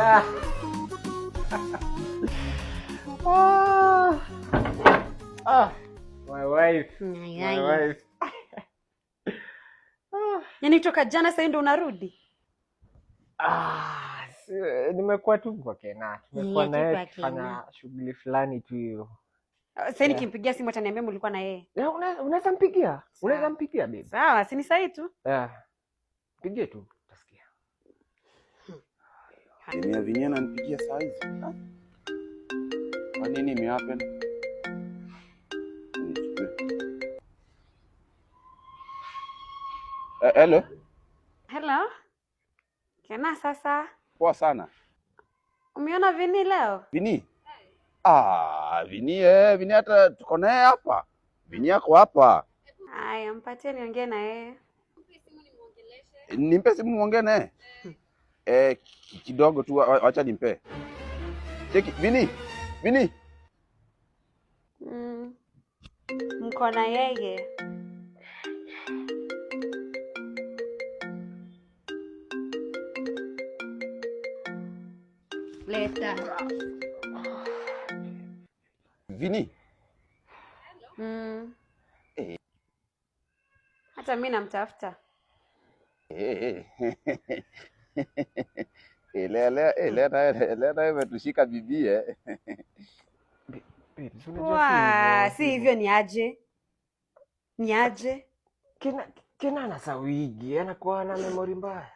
Ah. Ah. My wife. My wife. Yaani toka jana sasa ndo unarudi? Nimekuwa tu kwa Kena. Tumekuwa na yeye kufanya shughuli fulani tu hiyo. Sasa nikimpigia simu ataniambia mlikuwa na yeye. Unaweza mpigia? Unaweza mpigia babe. Sawa, si ni sahi tu. Pigie tu utasikia. Ni Vinyana nipigia saa hizi. Kwa nini imehappen? Hello. Hello. Kena sasa. Poa sana. Umeona Vini leo? Vini? Vini hata tuko naye hapa. Vini yako hapa. Haya, mpatie niongee na yeye. Nimpe simu muongee naye. Kidogo tu acha nimpe. Cheki Vini. Mko na yeye. Leta. Vini. Hata mimi namtafuta. Leta imetushika bibie. Si hivyo ni aje? Ni aje? Kena na sawigi, anakuwa na memory mbaya.